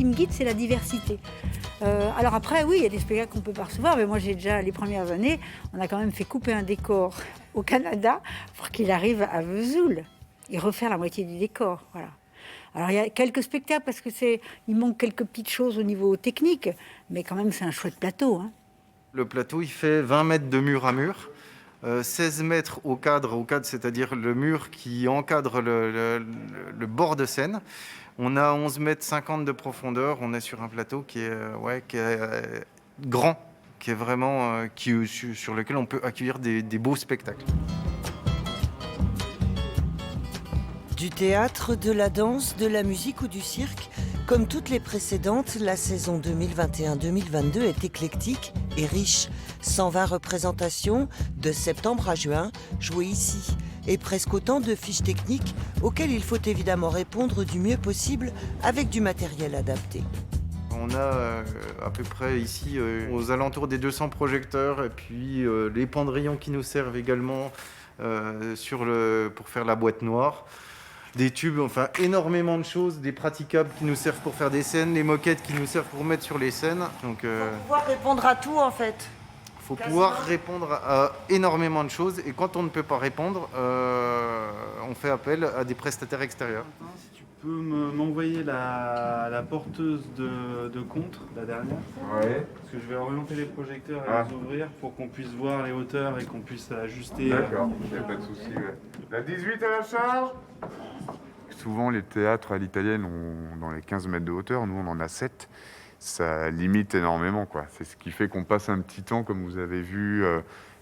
qui me guide, c'est la diversité. Alors après, oui, il y a des spectacles qu'on peut pas recevoir, mais moi j'ai déjà, les premières années, on a quand même fait couper un décor au Canada pour qu'il arrive à Vesoul et refaire la moitié du décor, voilà. Alors il y a quelques spectacles parce que il manque quelques petites choses au niveau technique, mais quand même c'est un chouette plateau, hein. Le plateau, il fait 20 mètres de mur à mur, 16 mètres au cadre, c'est-à-dire le mur qui encadre le bord de scène. On a 11 mètres 50 de profondeur. On est sur un plateau qui est grand, qui est vraiment sur lequel on peut accueillir des beaux spectacles. Du théâtre, de la danse, de la musique ou du cirque, comme toutes les précédentes, la saison 2021-2022 est éclectique et riche. 120 représentations de septembre à juin jouées ici et presque autant de fiches techniques auxquelles il faut évidemment répondre du mieux possible avec du matériel adapté. On a à peu près ici aux alentours des 200 projecteurs et puis les pendrillons qui nous servent également pour faire la boîte noire. Des tubes, enfin énormément de choses, des praticables qui nous servent pour faire des scènes, les moquettes qui nous servent pour mettre sur les scènes. Donc, faut pouvoir répondre à tout en fait. Faut pouvoir répondre à énormément de choses et quand on ne peut pas répondre, on fait appel à des prestataires extérieurs. Si tu peux m'envoyer la porteuse de contre, la dernière. Ouais. Parce que je vais orienter les projecteurs et les ouvrir pour qu'on puisse voir les hauteurs et qu'on puisse ajuster. D'accord, il n'y a pas de souci. Ouais. La 18 à la charge. Souvent, les théâtres à l'italienne ont dans les 15 mètres de hauteur. Nous, on en a 7. Ça limite énormément, quoi. C'est ce qui fait qu'on passe un petit temps, comme vous avez vu,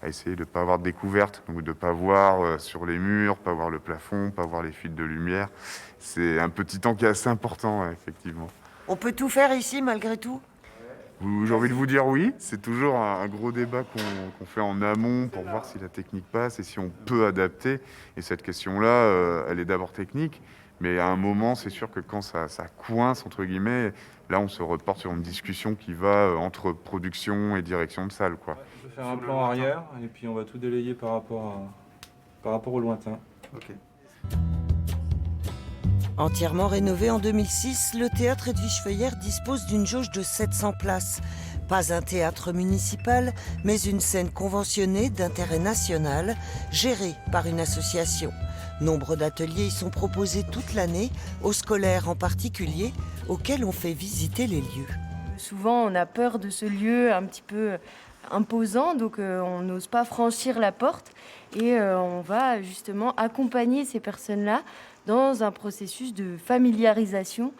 à essayer de ne pas avoir de découverte, donc de ne pas voir sur les murs, pas voir le plafond, pas voir les fuites de lumière. C'est un petit temps qui est assez important, ouais, effectivement. On peut tout faire ici malgré tout ? J'ai envie de vous dire oui. C'est toujours un gros débat qu'on fait en amont pour voir si la technique passe et si on peut adapter. Et cette question-là, elle est d'abord technique. Mais à un moment, c'est sûr que quand ça coince, entre guillemets, là, on se reporte sur une discussion qui va entre production et direction de salle, quoi. Je vais faire un plan arrière et puis on va tout délayer par rapport au lointain. Ok. Entièrement rénové en 2006, le théâtre Edwige Feuillère dispose d'une jauge de 700 places. Pas un théâtre municipal, mais une scène conventionnée d'intérêt national, gérée par une association. Nombre d'ateliers y sont proposés toute l'année, aux scolaires en particulier, auxquels on fait visiter les lieux. Souvent, on a peur de ce lieu un petit peu imposant, donc on n'ose pas franchir la porte. Et on va justement accompagner ces personnes-là dans un processus de familiarisation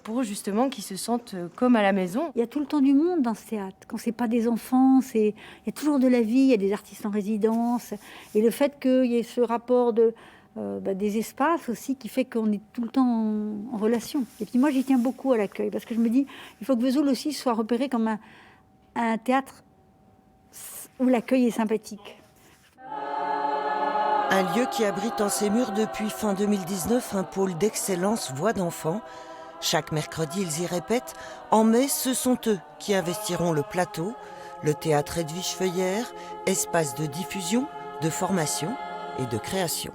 pour justement qu'ils se sentent comme à la maison. Il y a tout le temps du monde dans ce théâtre. Quand c'est pas des enfants, il y a toujours de la vie, il y a des artistes en résidence. Et le fait qu'il y ait ce rapport des espaces aussi qui fait qu'on est tout le temps en relation. Et puis moi, j'y tiens beaucoup à l'accueil parce que je me dis, il faut que Vesoul aussi soit repéré comme un théâtre où l'accueil est sympathique. Un lieu qui abrite en ses murs depuis fin 2019 un pôle d'excellence voix d'enfants. Chaque mercredi, ils y répètent. En mai, ce sont eux qui investiront le plateau, le théâtre Edwige Feuillère, espace de diffusion, de formation et de création.